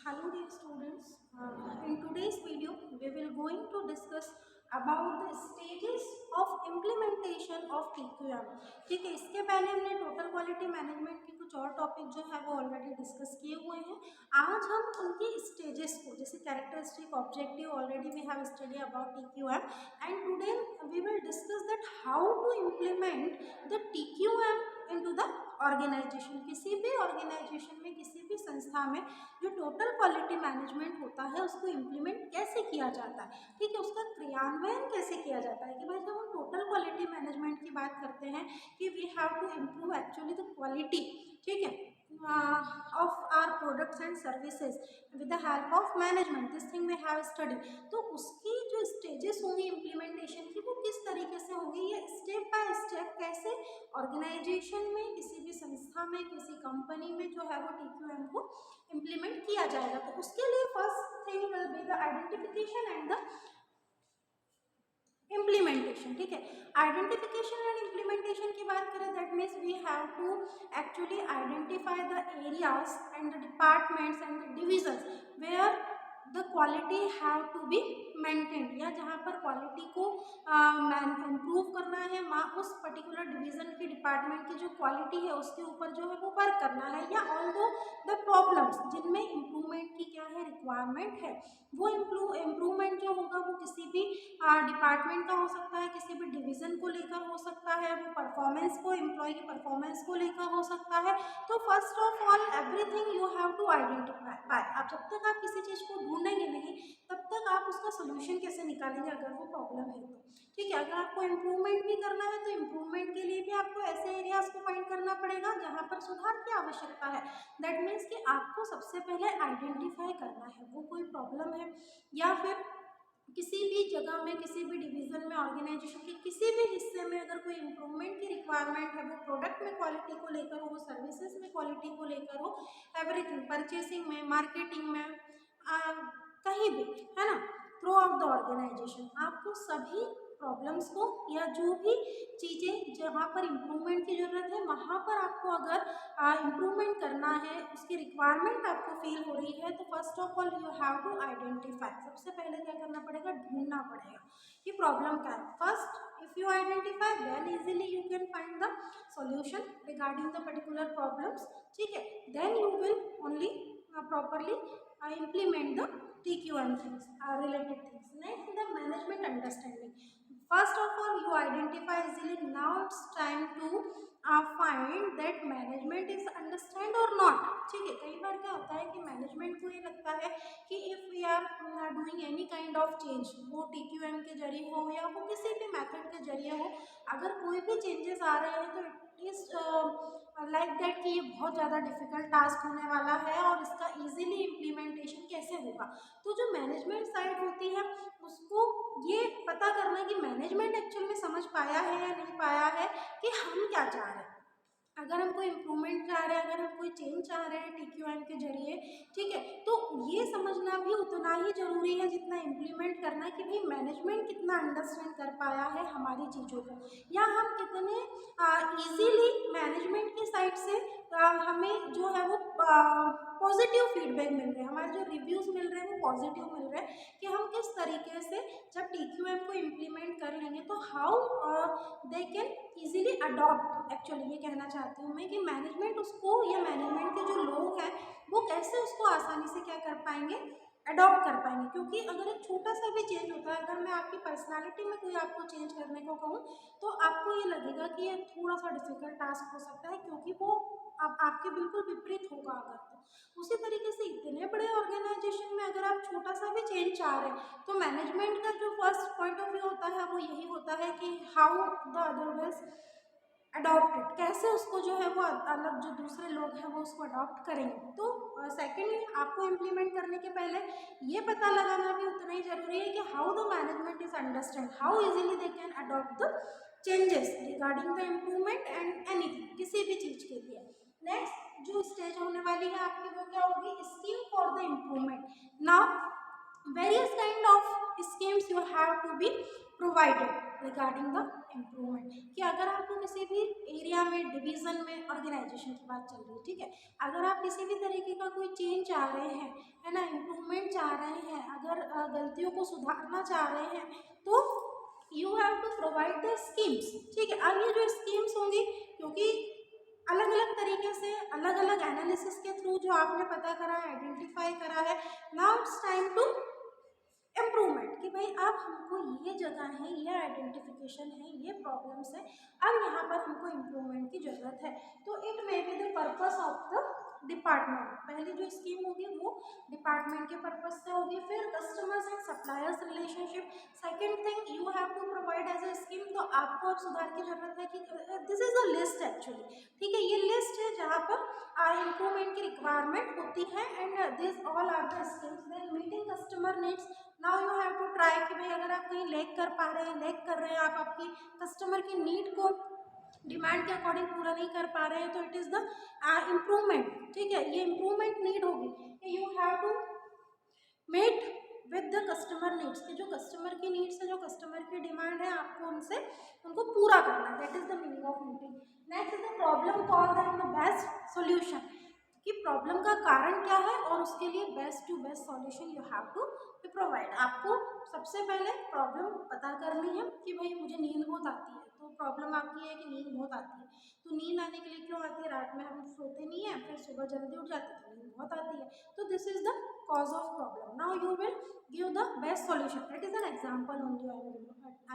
Hello dear students, in today's video we will going to discuss about the stages of implementation of TQM। ठीक है, इसके पहले हमने total quality management के कुछ और टॉपिक जो है वो ऑलरेडी डिस्कस किए हुए हैं। आज हम उनकी स्टेजेस को, जैसे characteristic, objective, already we have study about TQM and today we will discuss that how to implement the TQM into the organisation. किसी भी ऑर्गेनाइजेशन में, किसी भी संस्था में जो टोटल क्वालिटी मैनेजमेंट होता है उसको इम्प्लीमेंट कैसे किया जाता है, ठीक है, उसका क्रियान्वयन कैसे किया जाता है। कि भाई जब हम टोटल क्वालिटी मैनेजमेंट की बात करते हैं कि we have to improve actually the quality, ठीक है, of our products and services with the help of management, this thing we have studied। तो उसकी जो स्टेजेस होंगी इम्प्लीमेंटेशन की वो किस तरीके से होंगी, ये स्टेप बाय स्टेप कैसे ऑर्गेनाइजेशन में, किसी भी संस्था में, किसी कंपनी में जो है वो TQM को इम्प्लीमेंट किया जाएगा। तो उसके लिए first thing will be the identification and the implementation. ठीक है, आइडेंटिफिकेशन एंड इम्प्लीमेंटेशन की बात करें that means we have to actually identify the areas and the departments and the divisions where the quality have to be maintained, या जहाँ पर quality को improve करना है, वहाँ उस पर्टिकुलर डिवीज़न की, डिपार्टमेंट की जो क्वालिटी है उसके ऊपर जो है वो वर्क करना है। या ऑल्दो द प्रॉब्लम्स जिनमें इम्प्रूवमेंट की क्या है, रिक्वायरमेंट है, वो इम्प्रूवमेंट जो होगा वो किसी भी डिपार्टमेंट का हो सकता है, किसी भी डिवीज़न को लेकर हो सकता है, वो परफॉर्मेंस को, एम्प्लॉय की परफॉर्मेंस को लेकर हो सकता है। तो first of all everything you have to identify. आप जब तक आप किसी चीज़ को ढूंढेंगे नहीं तब तक आप उसका सोल्यूशन कैसे निकालेंगे अगर वो प्रॉब्लम है तो। ठीक है, अगर आपको इम्प्रूवमेंट भी करना है तो इम्प्रूवमेंट के लिए भी आपको ऐसे एरियाज को फाइंड करना पड़ेगा जहाँ पर सुधार की आवश्यकता है। दैट मीन्स कि आपको सबसे पहले आइडेंटिफाई करना है वो कोई प्रॉब्लम है, या फिर किसी भी जगह में, किसी भी डिवीज़न में, ऑर्गेनाइजेशन के किसी भी हिस्से में अगर कोई इम्प्रूवमेंट की रिक्वायरमेंट है, वो प्रोडक्ट में क्वालिटी को लेकर हो, सर्विसेज में क्वालिटी को लेकर हो, एवरीथिंग, परचेसिंग में, मार्केटिंग में, कहीं भी, है ना, थ्रू आउट द ऑर्गेनाइजेशन आपको सभी प्रॉब्लम्स को या जो भी चीज़ें जहाँ पर इम्प्रूवमेंट की ज़रूरत है वहाँ पर आपको अगर इम्प्रूवमेंट करना है, उसकी रिक्वायरमेंट आपको फील हो रही है, तो first of all you have to identify. सबसे पहले क्या करना पड़ेगा, ढूंढना पड़ेगा कि प्रॉब्लम क्या है। First if you identify then easily you can find the solution regarding the particular problems. ठीक है, then you will only properly implement the TQM things, related things. Next, the management understanding. First of all, you identify easily. Now it's time to find that management is understand or not। ठीक है, कई बार क्या होता है कि management को ये लगता है कि if we are doing any kind of change, वो TQM के जरिए हो या वो किसी भी मेथड के जरिए हो, अगर कोई भी चेंजेस आ रहे हैं तो इट इज़ लाइक दैट कि ये बहुत ज़्यादा डिफिकल्ट टास्क होने वाला है और इसका इजीली इम्प्लीमेंटेशन कैसे होगा। तो जो मैनेजमेंट साइड होती है उसको ये पता करना कि मैनेजमेंट एक्चुअल में समझ पाया है या नहीं पाया है कि हम क्या चाह रहे हैं। अगर हम कोई इम्प्रूवमेंट चाह रहे हैं, अगर हम कोई चेंज चाह रहे हैं TQM के जरिए, ठीक है, तो ये समझना भी उतना ही ज़रूरी है जितना इम्प्लीमेंट करना, कि भाई मैनेजमेंट कितना अंडरस्टैंड कर पाया है हमारी चीज़ों को, या हम कितने इजीली मैनेजमेंट की साइड से हमें जो है वो पॉजिटिव फीडबैक मिल रहे हैं, हमारे जो रिव्यूज़ मिल रहे हैं वो पॉजिटिव मिल रहे हैं कि हम किस तरीके से जब TQM को इम्प्लीमेंट कर लेंगे तो how they can easily adopt. Actually ये कहना चाहती हूँ मैं कि मैनेजमेंट उसको, या मैनेजमेंट के जो लोग हैं वो कैसे उसको आसानी से क्या कर पाएंगे, अडॉप्ट कर पाएंगे। क्योंकि अगर एक छोटा सा भी चेंज होता है, अगर मैं आपकी पर्सनालिटी में कोई आपको चेंज करने को कहूँ तो आपको ये लगेगा कि ये थोड़ा सा डिफिकल्ट टास्क हो सकता है, क्योंकि वो अब आपके बिल्कुल विपरीत होगा। अगर तो उसी तरीके से इतने बड़े ऑर्गेनाइजेशन में अगर आप छोटा सा भी चेंज चाह रहे हैं तो मैनेजमेंट का जो फर्स्ट पॉइंट ऑफ व्यू होता है वो यही होता है कि हाउ द अदरवाइज अडॉप्टेड, कैसे उसको जो है वो अलग जो दूसरे लोग हैं वो उसको अडॉप्ट करेंगे। तो सेकेंडली आपको इम्प्लीमेंट करने के पहले ये पता लगाना भी उतना ही जरूरी है कि how the management is understand, how easily they can adopt the changes regarding the improvement and anything, किसी भी चीज़ के लिए। नेक्स्ट जो स्टेज होने वाली है आपकी वो क्या होगी, scheme for the improvement. Now various kind of schemes you have to be provided regarding the improvement, कि अगर आपको किसी भी एरिया में, डिवीज़न में, ऑर्गेनाइजेशन की बात चल रही है, ठीक है, अगर आप किसी भी तरीके का कोई चेंज चाह रहे हैं, है ना, इम्प्रूवमेंट चाह रहे हैं, अगर गलतियों को सुधारना चाह रहे हैं, तो you have to provide the schemes. ठीक है, अब ये जो स्कीम्स होंगी, क्योंकि अलग अलग तरीके से अलग अलग एनालिसिस के थ्रू जो आपने पता करा है, आइडेंटिफाई करा है, now it's time to improvement, कि भाई अब हमको ये जगह है, ये आइडेंटिफिकेशन है, ये प्रॉब्लम्स है, अब यहाँ पर हमको इम्प्रूवमेंट की ज़रूरत है। तो it may be the purpose of the department. पहली जो स्कीम होगी वो डिपार्टमेंट के पर्पज से होगी। फिर customers and suppliers relationship, second thing you have to provide as a scheme. तो आपको अब सुधार की जरूरत है कि this is a list actually, ठीक है, ये लिस्ट है जहाँ पर इम्प्रूवमेंट की रिक्वायरमेंट होती है, and this all are the schemes. Then meeting customer needs, now you have to try कि भाई अगर आप कहीं लैग कर पा रहे हैं, लैग कर रहे हैं, आप आपकी कस्टमर की नीड को डिमांड के अकॉर्डिंग पूरा नहीं कर पा रहे हैं, तो इट इज़ द इम्प्रूवमेंट। ठीक है, ये इम्प्रूवमेंट नीड होगी, you have to met with the customer needs, कि जो कस्टमर की नीड्स है, जो कस्टमर की डिमांड है, आपको उनको पूरा करना है, that is the meaning of meeting. Next is the problem cause and the best solution, कि प्रॉब्लम का कारण क्या है और उसके लिए best to best solution you have to provide. आपको सबसे पहले प्रॉब्लम पता करनी है कि भाई मुझे नींद बहुत आती है, तो प्रॉब्लम आपकी है कि नींद बहुत आती है, तो नींद आने के लिए क्यों आती है, रात में हम सोते नहीं हैं, फिर सुबह जल्दी उठ जाते हैं, तो नींद बहुत आती है, तो this is the cause of problem. Now you will give the best solution. That is an example only I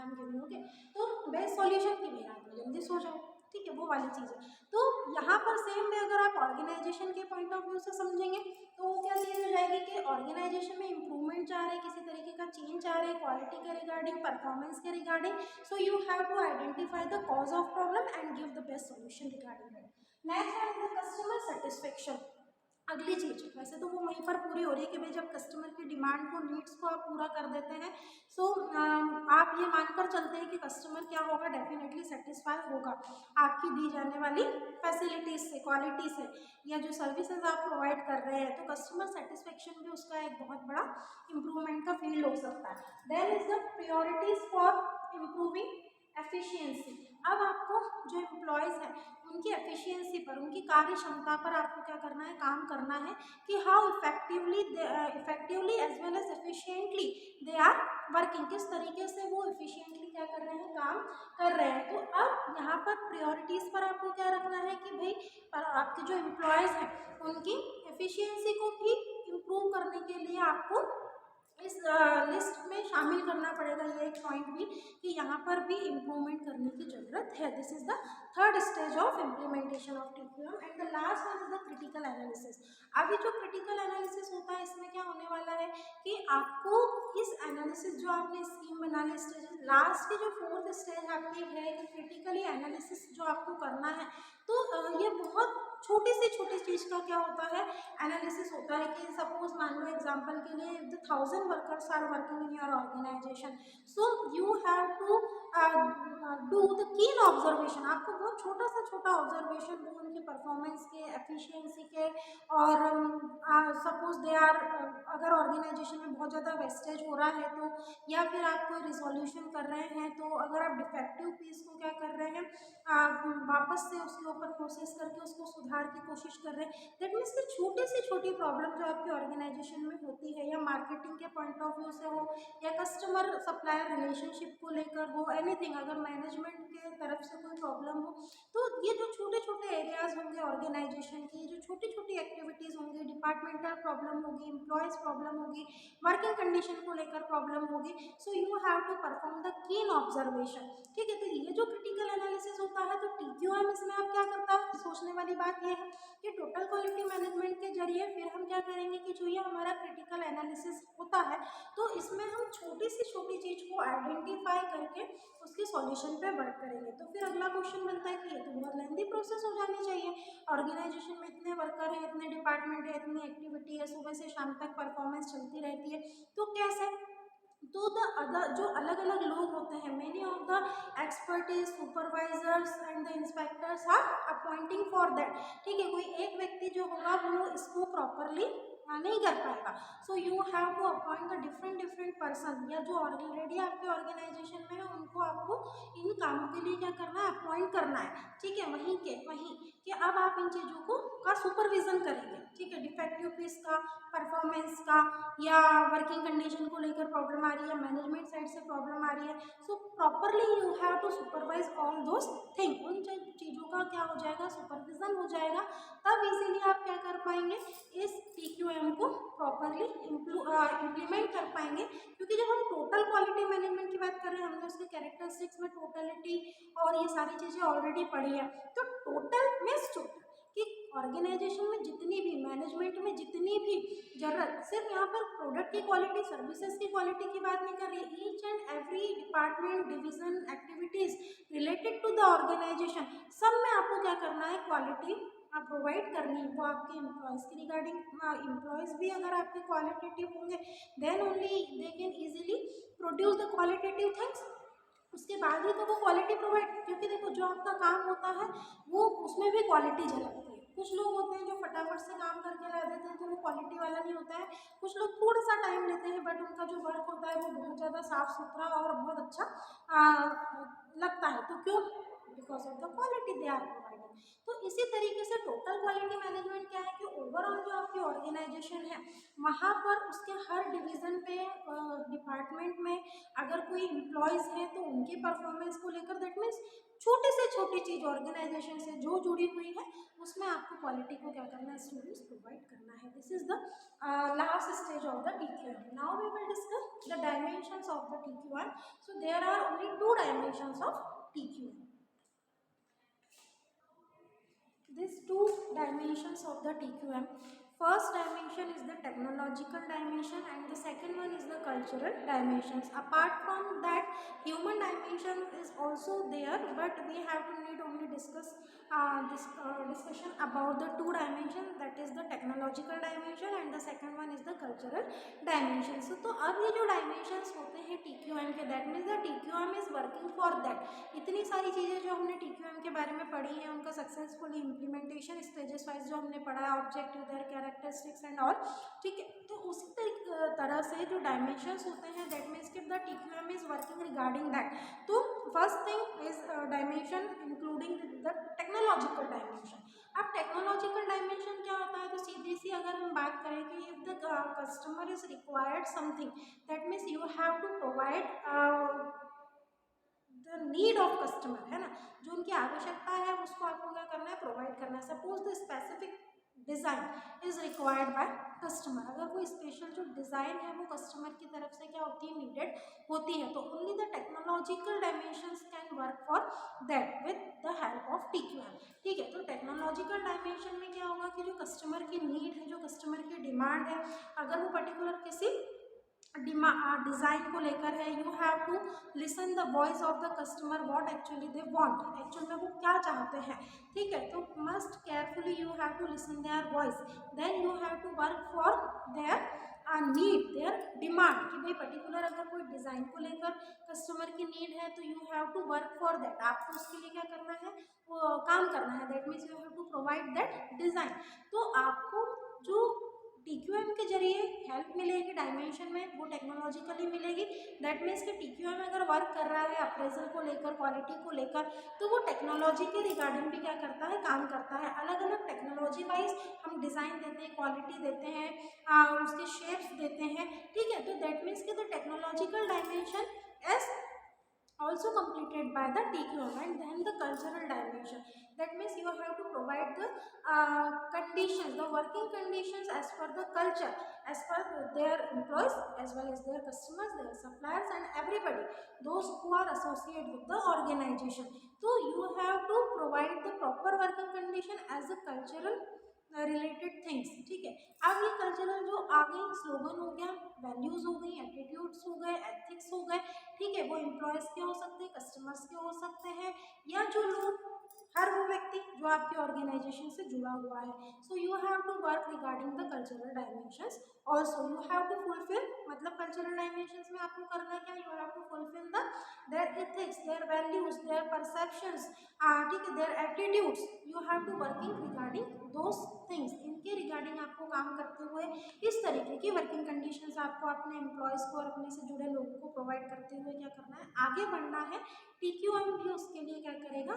am giving. Okay, तो best solution की भाई रात में जल्दी सो जाओ, ठीक है, वो वाली चीज़ है। तो यहाँ पर सेम में अगर आप ऑर्गेनाइजेशन के पॉइंट ऑफ व्यू से समझेंगे, तो वो क्या चीज़ हो जाएगी कि ऑर्गेनाइजेशन में इम्प्रूवमेंट चाह रहे हैं, किसी तरीके का चेंज चाह रहे हैं, क्वालिटी के रिगार्डिंग, परफॉर्मेंस के regarding, so you have to identify the cause of problem and give the best solution regarding that. Next है कस्टमर सेटिस्फेक्शन। अगली चीज, वैसे तो वो वहीं पर पूरी हो रही है कि भाई जब कस्टमर की डिमांड को, नीड्स को आप पूरा कर देते हैं, सो आप ये मानकर चलते हैं कि कस्टमर क्या होगा, डेफिनेटली सेटिस्फाई होगा आपकी दी जाने वाली फैसिलिटीज से, क्वालिटी से, या जो सर्विसेज आप प्रोवाइड कर रहे हैं, तो कस्टमर सेटिस्फेक्शन भी उसका एक बहुत बड़ा इम्प्रूवमेंट का फील्ड हो सकता है। Then is the priorities for improving efficiency. अब आपको जो एम्प्लॉयज़ हैं उनकी एफिशिएंसी पर, उनकी कार्य क्षमता पर आपको क्या करना है, काम करना है, कि how effectively as well as efficiently they are working, किस तरीके से वो एफिशिएंटली क्या कर रहे हैं, काम कर रहे हैं। तो अब यहाँ पर प्रायोरिटीज़ पर आपको क्या रखना है कि भाई आपके जो एम्प्लॉयज़ हैं उनकी एफिशिएंसी को भी इम्प्रूव करने के लिए आपको इस लिस्ट में शामिल करना पड़ेगा, ये एक पॉइंट भी, कि यहाँ पर भी इम्प्रूवमेंट करने की जरूरत है। This is the third stage of implementation of TQM. And the last one is the critical analysis. अभी जो क्रिटिकल एनालिसिस होता है, इसमें क्या होने वाला है कि आपको इस एनालिसिस, जो आपने स्कीम बना ली स्टेज, लास्ट की जो फोर्थ स्टेज आपकी है कि क्रिटिकली एनालिसिस जो आपको करना है, तो ये बहुत छोटी चीज़ का क्या होता है, एनालिसिस होता है। कि सपोज मान लो एग्जांपल के लिए, the 1000 workers are working in your organisation, so you have to do the keen observation. आपको बहुत छोटा ऑब्जर्वेशन वो उनके परफॉर्मेंस के, एफिशिएंसी के, और सपोज दे आर, अगर ऑर्गेनाइजेशन में बहुत ज़्यादा वेस्टेज हो रहा है, तो या फिर आप कोई रिजोल्यूशन कर रहे हैं, तो अगर आप डिफेक्टिव पीस को क्या कर रहे हैं, वापस से उसके ऊपर प्रोसेस करके उसको सुधार की कोशिश कर रहे हैं, दैट मीन्स कि छोटी प्रॉब्लम जो आपके ऑर्गेनाइजेशन में होती है, या मार्केटिंग के पॉइंट ऑफ व्यू से हो, या कस्टमर सप्लायर रिलेशनशिप को लेकर हो, एनीथिंग, अगर मैनेजमेंट के तरफ से कोई प्रॉब्लम हो, तो ये जो छोटे एरियाज होंगे ऑर्गेनाइजेशन की, जो छोटी एक्टिविटीज़ होंगी, डिपार्टमेंटल प्रॉब्लम होगी, एम्प्लॉयज़ प्रॉब्लम होगी, वर्किंग कंडीशन को लेकर प्रॉब्लम होगी, so you have to perform the keen observation. ठीक है, तो ये जो क्रिटिकल एनालिसिस होता है, तो टीक्यूएम इसमें आप क्या करता है, सोचने वाली बात ये है कि टोटल क्वालिटी मैनेजमेंट के जरिए फिर हम क्या करेंगे कि जो ये हमारा क्रिटिकल एनालिसिस होता है, तो इसमें हम छोटी चीज़ को आइडेंटिफाई करके उसके सॉल्यूशन पे वर्क करेंगे। तो फिर अगला क्वेश्चन बनता है कि ये तो बहुत लेंथी प्रोसेस हो जानी चाहिए, ऑर्गेनाइजेशन में इतने वर्कर हैं, इतने डिपार्टमेंट है, इतनी एक्टिविटी है, सुबह से शाम तक परफॉर्मेंस चलती रहती है, तो कैसे, तो द अदर जो अलग अलग लोग होते हैं, many of the expertise, supervisors and the inspectors are appointing for that. ठीक है, कोई एक व्यक्ति जो होगा वो इसको प्रॉपरली नहीं कर पाएगा। So you have to appoint the different person, या जो ऑलरेडी आपके ऑर्गेनाइजेशन में है उनको आपको इन कामों के लिए क्या करना है, अपॉइंट करना है। ठीक है, वहीं कि अब आप इन चीज़ों को का सुपरविजन करेंगे। ठीक है, डिफेक्टिव पीस का, परफॉर्मेंस का, या वर्किंग कंडीशन को लेकर प्रॉब्लम आ रही है, मैनेजमेंट साइड से प्रॉब्लम आ रही है, so properly you have to supervise all those thing. उन चीज़ों का क्या हो जाएगा, सुपरविजन हो जाएगा। तब इजीली आप क्या कर पाएंगे, इस TQM को प्रॉपरली इम्प्लीमेंट कर पाएंगे। क्योंकि जब हम टोटल क्वालिटी मैनेजमेंट की बात कर रहे हैं, हमने उसके कैरेक्टरिस्टिक्स में टोटलिटी और ये सारी चीज़ें ऑलरेडी पढ़ी है। तो टोटल मीन्स टोटल कि ऑर्गेनाइजेशन में जितनी भी, मैनेजमेंट में जितनी भी जरूरत, सिर्फ यहाँ पर प्रोडक्ट की क्वालिटी, सर्विसेज की क्वालिटी की बात नहीं कर रही, each and every department, division, activities related to the organisation, सब में आपको क्या करना है, क्वालिटी आप प्रोवाइड करनी है। वो आपके एम्प्लॉयज़ की रिगार्डिंग, एम्प्लॉयज़ भी अगर आपके क्वालिटेटिव होंगे then only they can easily produce the qualitative things. उसके बाद ही तो वो क्वालिटी प्रोवाइड, क्योंकि देखो जो आपका काम होता है वो उसमें भी क्वालिटी झलकती है। कुछ लोग होते हैं जो फटाफट से काम करके ला देते हैं तो वो क्वालिटी वाला नहीं होता है। कुछ लोग थोड़ा सा टाइम लेते हैं बट उनका जो वर्क होता है वो बहुत ज़्यादा साफ सुथरा और बहुत अच्छा लगता है। तो क्यों, because of the quality they are providing. तो इसी तरीके से टोटल क्वालिटी मैनेजमेंट क्या है कि ओवरऑल जो आपकी ऑर्गेनाइजेशन है वहाँ पर उसके हर डिवीज़न पे, डिपार्टमेंट में अगर कोई एम्प्लॉयज़ हैं तो उनकी परफॉर्मेंस को लेकर, दैट मीन्स छोटी से छोटी चीज़ ऑर्गेनाइजेशन से जो जुड़ी हुई है उसमें आपको क्वालिटी को क्या करना है, स्टूडेंट्स प्रोवाइड करना है। This is the last stage of the TQM। Now we will discuss the dimensions of the TQM। So there are only 2 dimensions of TQM. These two dimensions of the TQM. First dimension is the technological dimension and the second one is the cultural dimensions. Apart from that, human dimension is also there, but we have to need only discuss this discussion about the two dimensions, that is the technological dimension and the second one is the cultural dimension. So तो अब ये जो dimensions होते हैं TQM के, that means the TQM is working for that. इतनी सारी चीज़ें जो हमने TQM के बारे में पढ़ी हैं उनका सक्सेसफुली इम्प्लीमेंटेशन स्टेजेस वाइज जो हमने पढ़ा है, objective, there characteristics and all, ठीक है। तो उसी तरह से जो डायमेंशंस होते हैं, दैट मीन्स कि the TQM is working regarding that. तो first thing is dimension including the technological dimension. अब टेक्नोलॉजिकल डायमेंशन क्या होता है, तो सीधी सी अगर हम बात करें कि if the customer is required something, that means you have to provide the need of customer, है ना, जो उनकी आवश्यकता है उसको आपको क्या करना है, प्रोवाइड करना है। Suppose the specific design is required by customer, अगर कोई स्पेशल जो डिज़ाइन है वो कस्टमर की तरफ से क्या होती है, नीडेड होती है, तो only the technological dimensions can work for that with the help of TQM। ठीक है, तो टेक्नोलॉजिकल डायमेंशन में क्या होगा कि जो कस्टमर की नीड है, जो कस्टमर की डिमांड है, अगर वो पर्टिकुलर किसी डिज़ाइन को लेकर है, you have to listen the voice of the customer, what actually they want, actual में वो क्या चाहते हैं। ठीक है, तो must carefully you have to listen their voice, then you have to work for their need, their demand, कि भाई पर्टिकुलर अगर कोई डिज़ाइन को लेकर कस्टमर की नीड है तो you have to work for that, आपको उसके लिए क्या करना है, वो काम करना है, that means you have to provide that design. तो आपको जो TQM के जरिए हेल्प मिलेगी डायमेंशन में, वो टेक्नोलॉजिकली मिलेगी। दैट मीन्स कि TQM अगर वर्क कर रहा है अप्रेजल को लेकर, क्वालिटी को लेकर, तो वो टेक्नोलॉजी के रिगार्डिंग भी क्या करता है, काम करता है। अलग अलग टेक्नोलॉजी वाइज हम डिज़ाइन देते हैं, क्वालिटी देते हैं, उसके शेप्स देते हैं। ठीक है, तो दैट मीन्स कि the technological dimension is also completed by the TQM। And then the cultural dimension, that means you have to provide the conditions, the working conditions as per the culture, as per their employees as well as their customers, their suppliers and everybody, those who are associated with the organization। So you have to provide the proper working condition as a cultural related things. ठीक है, अब ये cultural जो आ गई, slogan हो गया, values हो गई, एटीट्यूड्स हो गए, एथिक्स हो गए, ठीक है, वो एम्प्लॉयज़ के हो सकते हैं, कस्टमर्स के हो सकते हैं, या जो लोग, हर वो व्यक्ति जो आपके ऑर्गेनाइजेशन से जुड़ा हुआ है। So you have to work regarding the cultural dimensions also, you have to fulfil, मतलब कल्चरल डायमेंशंस में आपको करना क्या, you have to fulfil the their ethics, their values, their perceptions, ठीक है, their attitudes, you have to working regarding those things. इनके regarding आपको काम करते हुए इस तरीके की वर्किंग कंडीशंस आपको अपने एम्प्लॉयज़ को और अपने से जुड़े लोगों को प्रोवाइड करते हुए क्या करना है, आगे बढ़ना है। TQM भी उसके लिए क्या करेगा,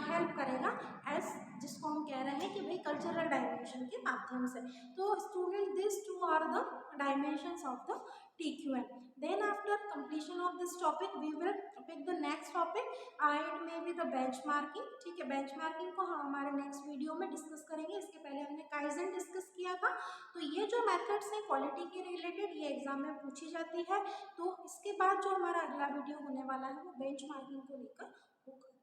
हेल्प करेगा, एज जिसको हम कह रहे हैं कि भाई कल्चरल डायमेंशन के माध्यम से। तो student, this two are the dimensions of the TQM. Then after completion of this topic we will pick the next topic, it may be the benchmarking, ठीक है, benchmarking को हम हमारे नेक्स्ट वीडियो में डिस्कस करेंगे। इसके पहले हमने काइजन डिस्कस किया था। तो ये जो मेथड्स हैं क्वालिटी के रिलेटेड, ये एग्जाम में पूछी जाती है। तो इसके बाद जो हमारा अगला वीडियो होने वाला है वो बेंचमार्किंग को लेकर होगा।